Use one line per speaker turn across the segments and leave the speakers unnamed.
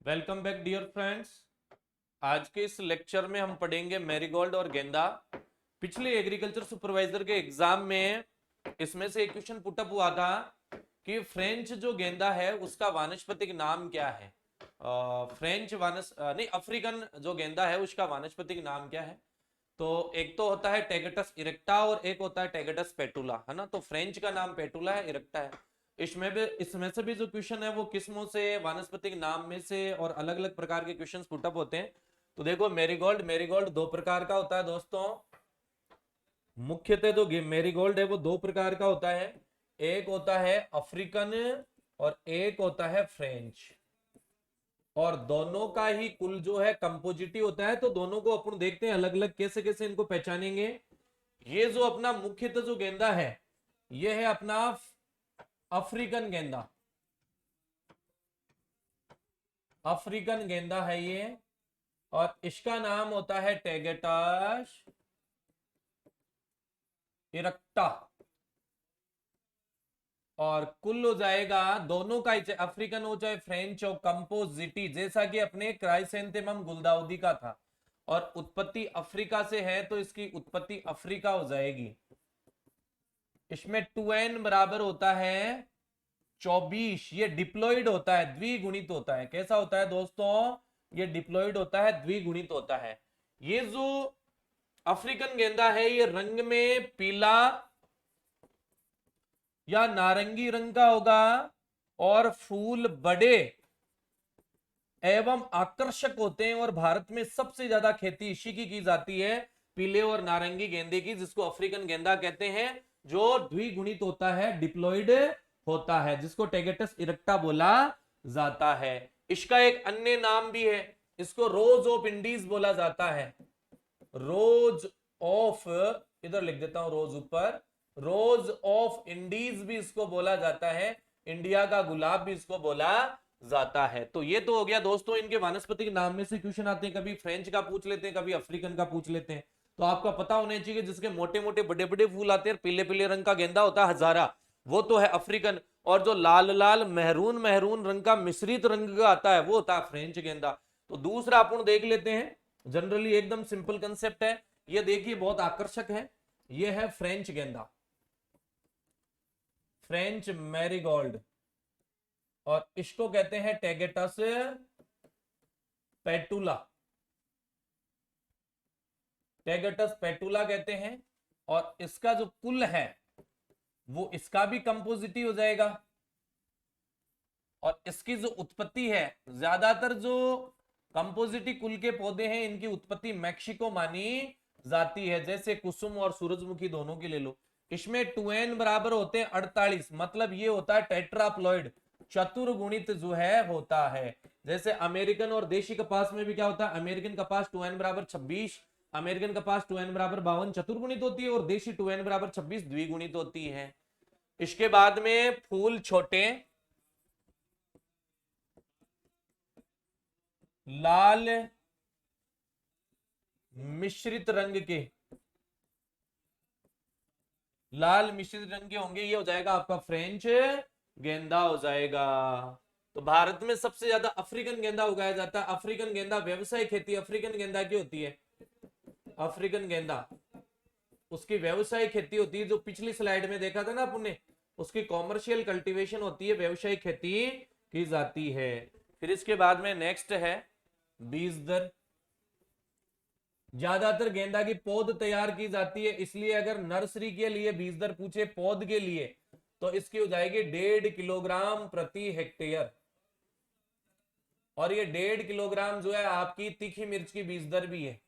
Welcome back dear friends. आज के इस लेक्चर में हम पढ़ेंगे मैरीगोल्ड और गेंदा। पिछले एग्रीकल्चर सुपरवाइजर के एग्जाम में इसमें से एक क्वेश्चन पुटअप हुआ था कि फ्रेंच जो गेंदा है उसका वानस्पतिक नाम क्या है। फ्रेंच नहीं, अफ्रीकन जो गेंदा है उसका वानस्पतिक नाम क्या है। तो एक तो होता है टेगेटस इरेक्टा और एक होता है टेगेटस पेटुला, है ना। तो फ्रेंच का नाम पेटुला है, इरेक्टा है। इसमें से भी जो क्वेश्चन है वो किस्मों से, वानस्पतिक नाम में से और अलग अलग प्रकार के क्वेश्चन पुटअप होते हैं। तो देखो, मैरीगोल्ड मैरीगोल्ड दो प्रकार का होता है दोस्तों। मुख्यतः जो मैरीगोल्ड है वो दो प्रकार का होता है। एक होता है अफ्रीकन और एक होता है फ्रेंच। और दोनों का ही कुल जो है कंपोजिटी होता है। तो दोनों को अपन देखते हैं अलग अलग कैसे कैसे इनको पहचानेंगे। ये जो अपना मुख्यतः जो गेंदा है ये है अपना अफ्रीकन गेंदा। अफ्रीकन गेंदा है ये, और इसका नाम होता है टेगेटस इरेक्टा। और कुल हो जाएगा दोनों का ही, चाहे अफ्रीकन हो चाहे फ्रेंच हो, कंपोजिटी जैसा कि अपने क्राइसेंथेमम गुलदाउदी का था। और उत्पत्ति अफ्रीका से है तो इसकी उत्पत्ति अफ्रीका हो जाएगी। इसमें 2n बराबर होता है 24। ये डिप्लॉइड होता है, द्विगुणित होता है। कैसा होता है दोस्तों? ये डिप्लॉइड होता है, द्विगुणित होता है। ये जो अफ्रीकन गेंदा है ये रंग में पीला या नारंगी रंग का होगा, और फूल बड़े एवं आकर्षक होते हैं। और भारत में सबसे ज्यादा खेती इसी की जाती है, पीले और नारंगी गेंदे की, जिसको अफ्रीकन गेंदा कहते हैं, जो द्विगुणित होता है, डिप्लॉइड होता है, जिसको टेगेटस इरेक्टा बोला जाता है। इसका एक अन्य नाम भी है, इसको रोज ऑफ इंडीज बोला जाता है। रोज ऑफ, इधर लिख देता हूं रोज ऊपर, रोज ऑफ इंडीज भी इसको बोला जाता है। इंडिया का गुलाब भी इसको बोला जाता है। तो ये तो हो गया दोस्तों इनके वानस्पतिक नाम में से क्वेश्चन आते हैं, कभी फ्रेंच का पूछ लेते हैं, कभी अफ्रीकन का पूछ लेते हैं। तो आपका पता होना चाहिए जिसके मोटे मोटे बड़े बड़े फूल आते हैं, पीले पीले रंग का गेंदा होता है हजारा, वो तो है अफ्रीकन। और जो लाल लाल मेहरून मेहरून रंग का मिश्रित रंग का आता है वो होता है फ्रेंच गेंदा। तो दूसरा अपन देख लेते हैं। जनरली एकदम सिंपल कंसेप्ट है, ये देखिए बहुत आकर्षक है। ये है फ्रेंच गेंदा, फ्रेंच मैरीगोल्ड, और इसको कहते हैं टेगेटस पेटुला। टेगेटस पेटुला कहते हैं। और इसका जो कुल है वो इसका भी कंपोजिटी हो जाएगा। और इसकी जो उत्पत्ति है, ज्यादातर जो कंपोजिटी कुल के पौधे हैं इनकी उत्पत्ति मैक्सिको मानी जाती है। जैसे कुसुम और सूरजमुखी दोनों की ले लो। इसमें 2n बराबर होते हैं 48, मतलब ये होता है टेट्राप्लॉइड, चतुर्गुणित जो है होता है। जैसे अमेरिकन और देशी कपास में भी क्या होता है, अमेरिकन कपास 2n बराबर 26, अमेरिकन कपास 2n बराबर 52 चतुर्गुणित होती है, और देशी 2n बराबर 26 द्विगुणित होती है। इसके बाद में फूल छोटे, लाल मिश्रित रंग के, लाल मिश्रित रंग के होंगे, ये हो जाएगा आपका फ्रेंच गेंदा हो जाएगा। तो भारत में सबसे ज्यादा अफ्रीकन गेंदा उगाया जाता है। अफ्रीकन गेंदा व्यवसायिक खेती अफ्रीकन गेंदा की होती है। अफ्रीकन गेंदा उसकी व्यवसायिक खेती होती है, जो पिछली स्लाइड में देखा था ना आपने, उसकी कॉमर्शियल कल्टीवेशन होती है, व्यवसायिक खेती की जाती है। फिर इसके बाद में नेक्स्ट है बीज दर। ज्यादातर गेंदा की पौध तैयार की जाती है, इसलिए अगर नर्सरी के लिए बीज दर पूछे पौध के लिए तो इसकी हो जाएगी 1.5 किलोग्राम प्रति हेक्टेयर। और ये 1.5 किलोग्राम जो है आपकी तीखी मिर्च की बीज दर भी है।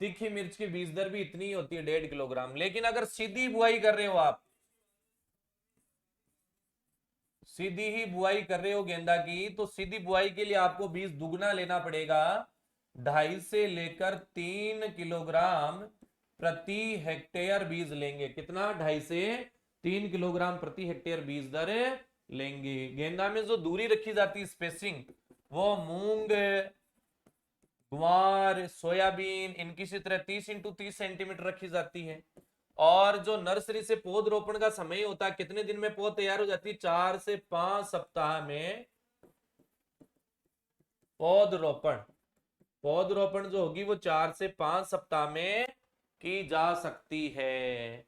तीखी मिर्च की बीज दर भी इतनी ही होती है, 1.5 किलोग्राम। लेकिन अगर सीधी बुआई कर रहे हो आप, सीधी ही बुआई कर रहे हो गेंदा की, तो सीधी बुआई के लिए आपको बीज दुगना लेना पड़ेगा। 2.5 से लेकर 3 किलोग्राम प्रति हेक्टेयर बीज लेंगे। कितना? 2.5 से 3 किलोग्राम प्रति हेक्टेयर बीज दर लेंगे। गेंदा में जो दूरी रखी जाती है, स्पेसिंग, वो मूंग, गुआर, सोयाबीन इनकी इसी तरह 30 इंटू 30 सेंटीमीटर रखी जाती है। और जो नर्सरी से पौध रोपण का समय होता है, कितने दिन में पौध तैयार हो जाती है? 4 से 5 सप्ताह में पौधरोपण, पौधरोपण जो होगी वो 4 से 5 सप्ताह में की जा सकती है।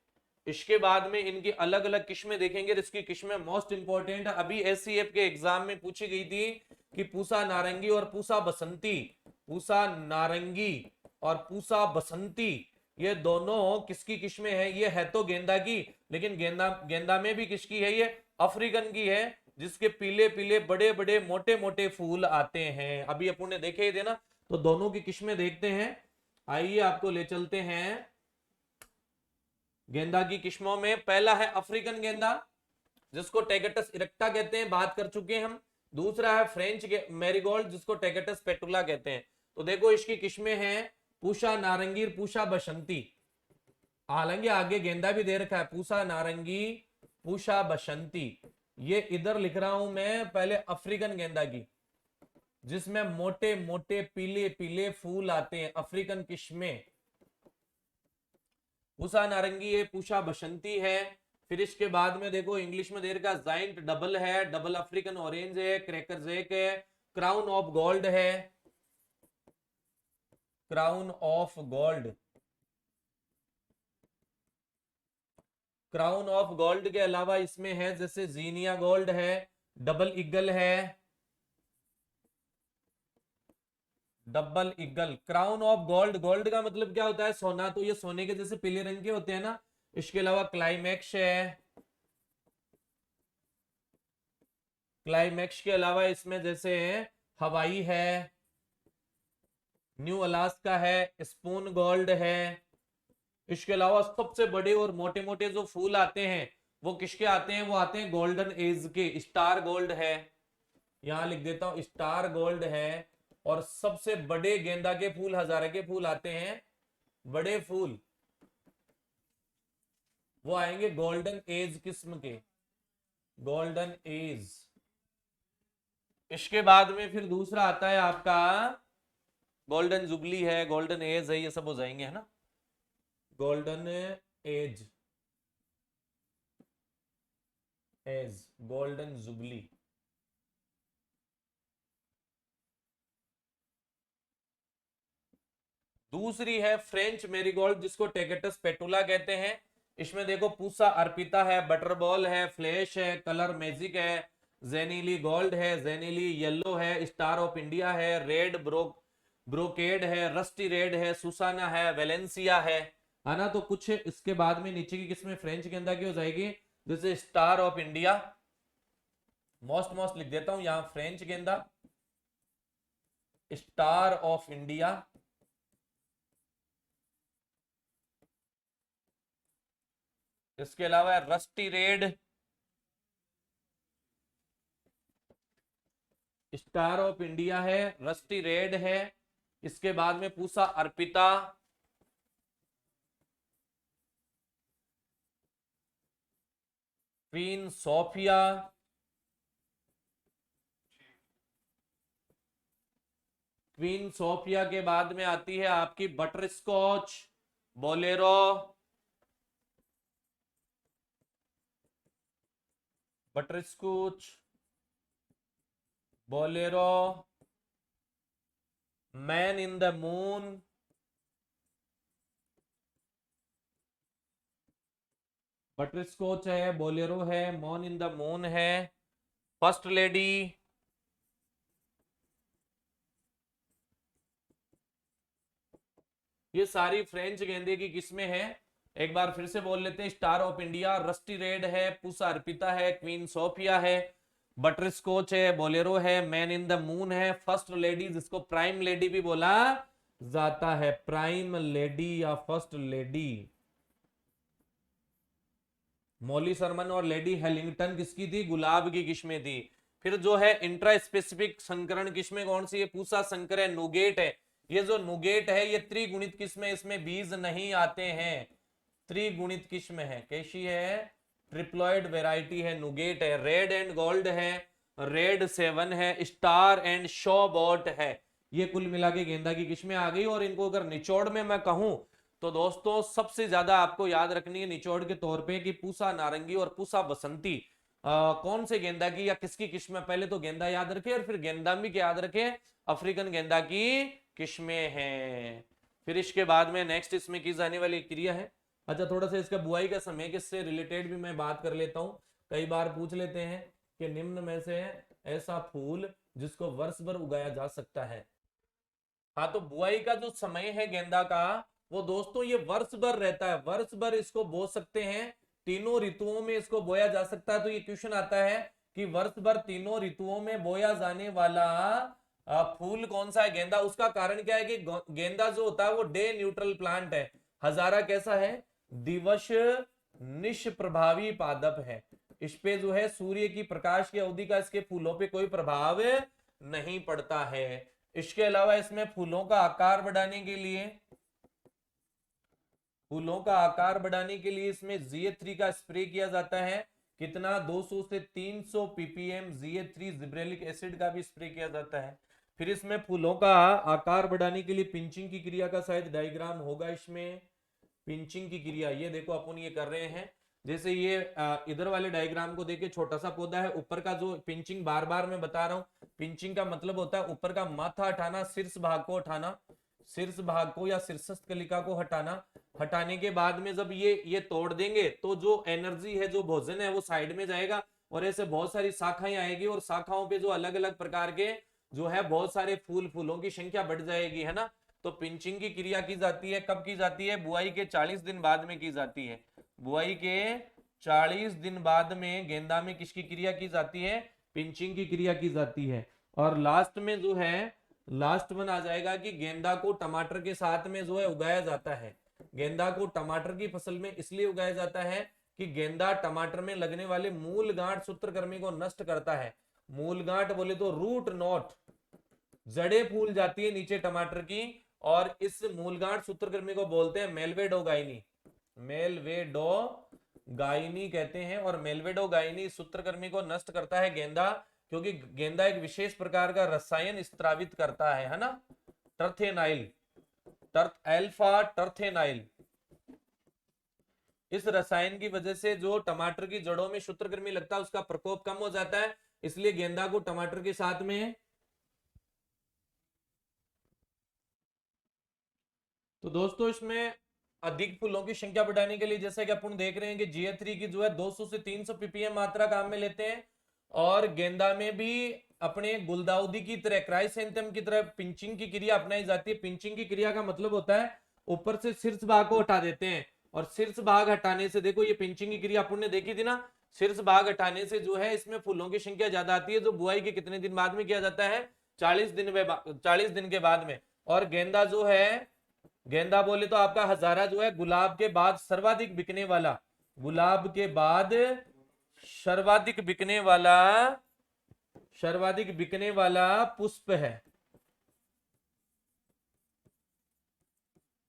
इसके बाद में इनकी अलग अलग किस्में देखेंगे। इसकी किस्में मोस्ट इंपॉर्टेंट अभी एससीएफ के एग्जाम में पूछी गई थी कि पूसा नारंगी और पूसा बसंती, पूसा नारंगी और पूसा बसंती ये दोनों किसकी किस्में हैं? ये है तो गेंदा की, लेकिन गेंदा गेंदा में भी किसकी है? ये अफ्रीकन की है, जिसके पीले पीले बड़े बड़े मोटे मोटे फूल आते हैं। अभी अपन ने देखे ही थे ना, तो दोनों की किस्में देखते हैं। आइए आपको ले चलते हैं गेंदा की किस्मों में। पहला है अफ्रीकन गेंदा, जिसको टैगेटस इरेक्टा कहते हैं, बात कर चुके हैं हम। दूसरा है फ्रेंच मैरीगोल्ड, जिसको टैगेटस पेटुला कहते हैं। तो देखो इसकी किस्में हैं पूषा नारंगी, पूषा बसंती। हालांकि आगे गेंदा भी दे रखा है, पूषा नारंगी, पूषा बसंती। ये इधर लिख रहा हूं मैं पहले अफ्रीकन गेंदा की, जिसमें मोटे मोटे पीले पीले फूल आते हैं, अफ्रीकन किस्में। पूषा नारंगी है, पूषा बसंती है। फिर इसके बाद में देखो इंग्लिश में दे रखा जाइंट डबल है, डबल अफ्रीकन ऑरेंज है, क्रैकर जैक है, क्राउन ऑफ गोल्ड है, crown of gold. Crown of gold के अलावा इसमें है जैसे जीनिया गोल्ड है, डबल ईगल है, double eagle. Crown of gold, gold का मतलब क्या होता है? सोना, तो ये सोने के जैसे पीले रंग के होते हैं ना। इसके अलावा क्लाइमैक्स है, क्लाइमैक्स के अलावा इसमें जैसे हवाई है, न्यू अलास्का है, स्पून गोल्ड है। इसके अलावा सबसे बड़े और मोटे मोटे जो फूल आते हैं वो किसके आते हैं? वो आते हैं गोल्डन एज के, स्टार गोल्ड है, यहां लिख देता हूं स्टार गोल्ड है। और सबसे बड़े गेंदा के फूल, हजारे के फूल आते हैं, बड़े फूल वो आएंगे गोल्डन एज किस्म के, गोल्डन एज। इसके बाद में फिर दूसरा आता है आपका गोल्डन जुबली है, गोल्डन एज है, ये सब हो जाएंगे, है ना। Golden age, age golden jubilee. दूसरी है फ्रेंच मेरीगोल्ड, जिसको टेगेटस पेटुला कहते हैं। इसमें देखो पूसा अर्पिता है, बटरबॉल है, फ्लैश है, कलर मैजिक है, जेनिली गोल्ड है, जेनिली येलो है, स्टार ऑफ इंडिया है, रेड ब्रोकेड है, रस्टी रेड है, सुसाना है, वेलेंसिया है ना। तो कुछ इसके बाद में नीचे की किस्में फ्रेंच गेंदा की हो जाएगी, जैसे स्टार ऑफ इंडिया, मोस्ट लिख देता हूं यहां फ्रेंच गेंदा, स्टार ऑफ इंडिया। इसके अलावा rusty red, star of India है, रस्टी रेड है। इसके बाद में Pusa Arpita, queen Sofia, queen Sofia के बाद में आती है आपकी butterscotch, bolero, butterscotch, bolero, man in the moon, butterscotch है, बोलेरो है, मॉन इन द मून है, फर्स्ट लेडी, ये सारी फ्रेंच गेंदे की किस्में हैं। एक बार फिर से बोल लेते हैं, star of India, rusty red है, पूसा अर्पिता है, क्वीन सोफिया है, बटर स्कॉच है, बोलेरो है, मैन इन द मून है, फर्स्ट लेडी, जिसको प्राइम लेडी भी बोला जाता है, प्राइम लेडी या फर्स्ट लेडी। मॉली शर्मन और लेडी हेलिंगटन किसकी थी? गुलाब की किस्में थी। फिर जो है इंट्रा स्पेसिफिक संकरण किस्में कौन सी है? पूसा संकर है, नुगेट है। ये जो नुगेट है ये त्रिगुणित किस्में, इसमें बीज नहीं आते हैं, त्रिगुणित किस्म है। कैसी है? ट्रिप्लॉइड वेराइटी है, नुगेट है, रेड एंड गोल्ड है, रेड 7 है, स्टार एंड शोबॉट है। ये कुल मिला के गेंदा की किस्में आ गई। और इनको अगर निचोड़ में मैं कहूं तो दोस्तों सबसे ज्यादा आपको याद रखनी है निचोड़ के तौर पे कि पूसा नारंगी और पूसा बसंती कौन से गेंदा की या किसकी किस्म है, पहले तो गेंदा याद रखे और फिर गेंदा भी याद रखे, अफ्रीकन गेंदा की किस्में हैं। फिर इसके बाद में नेक्स्ट इसमें की जाने वाली क्रिया है, अच्छा थोड़ा सा इसका बुआई का समय किससे रिलेटेड भी मैं बात कर लेता हूं। कई बार पूछ लेते हैं कि निम्न में से ऐसा फूल जिसको वर्ष भर उगाया जा सकता है। हाँ, तो बुआई का जो समय है गेंदा का, वो दोस्तों ये वर्ष भर रहता है, वर्ष भर इसको बो सकते हैं, तीनों ऋतुओं में इसको बोया जा सकता है। तो ये क्वेश्चन आता है कि वर्ष भर तीनों ऋतुओं में बोया जाने वाला फूल कौन सा है, गेंदा। उसका कारण क्या है कि गेंदा जो होता है वो डे न्यूट्रल प्लांट है। हजारा कैसा है, दिवस निष्प्रभावी पादप है। इस पे जो है सूर्य की प्रकाश की अवधि का इसके फूलों पे कोई प्रभाव नहीं पड़ता है। इसके अलावा इसमें फूलों का आकार बढ़ाने के लिए, फूलों का आकार बढ़ाने के लिए इसमें ZA3 का स्प्रे किया जाता है। कितना, 200 से 300 ppm ZA3 जिब्रेलिक एसिड का भी स्प्रे किया जाता है। फिर इसमें फूलों का आकार बढ़ाने के लिए पिंचिंग की क्रिया का शायद डायग्राम होगा इसमें। पिंचिंग की क्रिया ये देखो अपन ये कर रहे हैं, जैसे ये इधर वाले डायग्राम को देखिए, छोटा सा पौधा है, ऊपर का जो पिंचिंग बार बार मैं बता रहा हूं, पिंचिंग का मतलब होता है ऊपर का माथा हटाना, शीर्ष भाग को हटाना, शीर्ष भाग को या शीर्षस्थ कलिका को हटाना। हटाने के बाद में जब ये तोड़ देंगे तो जो एनर्जी है, जो भोजन है, वो साइड में जाएगा और ऐसे बहुत सारी शाखाएं आएगी और शाखाओं पे जो अलग अलग प्रकार के जो है बहुत सारे फूलों की संख्या बढ़ जाएगी, है ना। तो पिंचिंग की क्रिया की जाती है, कब की जाती है, बुआई के 40 दिन बाद में की जाती है। बुआई के 40 दिन बाद में गेंदा में किसकी क्रिया की जाती है, पिंचिंग की क्रिया की जाती है। और लास्ट में जो है, लास्ट वन आ जाएगा कि गेंदा को टमाटर के साथ में जो है उगाया जाता है। गेंदा को टमाटर की फसल में इसलिए उगाया जाता है कि गेंदा टमाटर में लगने वाले मूल गांठ सूत्रकृमि को नष्ट करता है। मूल गांठ बोले तो रूट नॉट, जड़ें फूल जाती है नीचे टमाटर की, और इस मूलगांठ सूत्रकृमि को बोलते हैं मेलवेडोगाइनी, मेलवेडोगाइनी कहते हैं। और मेलवेडोगाइनी सूत्रकृमि को नष्ट करता है गेंदा, क्योंकि गेंदा एक विशेष प्रकार का रसायन स्त्रावित करता है ना, टर्थेनाइल, अल्फा टर्थेनाइल। इस रसायन की वजह से जो टमाटर की जड़ों में सूत्रकृमि लगता है उसका प्रकोप कम हो जाता है, इसलिए गेंदा को टमाटर के साथ में। तो दोस्तों इसमें अधिक फूलों की संख्या बढ़ाने के लिए जैसे कि अपन देख रहे हैं कि GA3 की जो है 200 से 300 ppm मात्रा काम में लेते हैं। और गेंदा में भी अपने गुलदाउदी की तरह, क्राइसेंथेम की तरह पिंचिंग की क्रिया अपनाई जाती है। पिंचिंग की क्रिया का मतलब होता है ऊपर से शीर्ष भाग को हटा देते हैं, और शीर्ष भाग हटाने से, देखो ये पिंचिंग की क्रिया अपन ने देखी थी ना, शीर्ष भाग हटाने से जो है इसमें फूलों की संख्या ज्यादा आती है, जो बुआई के कितने दिन बाद में किया जाता है, 40 दिन के बाद में। और गेंदा जो है, गेंदा बोले तो आपका हजारा जो है गुलाब के बाद सर्वाधिक बिकने वाला, गुलाब के बाद सर्वाधिक बिकने वाला पुष्प है।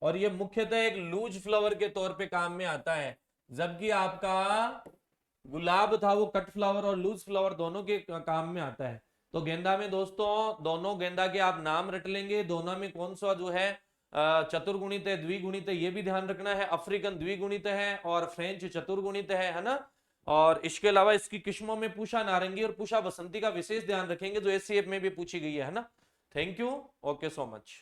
और ये मुख्यतः एक लूज फ्लावर के तौर पे काम में आता है, जबकि आपका गुलाब था वो कट फ्लावर और लूज फ्लावर दोनों के काम में आता है। तो गेंदा में दोस्तों दोनों गेंदा के आप नाम रट लेंगे, दोनों में कौन सा जो है चतुर्गुणित है, द्विगुणित है, ये भी ध्यान रखना है। अफ्रीकन द्विगुणित है और फ्रेंच चतुर्गुणित है ना। और इसके अलावा इसकी किस्मों में पूषा नारंगी और पूषा बसंती का विशेष ध्यान रखेंगे, जो SCF में भी पूछी गई है ना। Thank you, okay so much.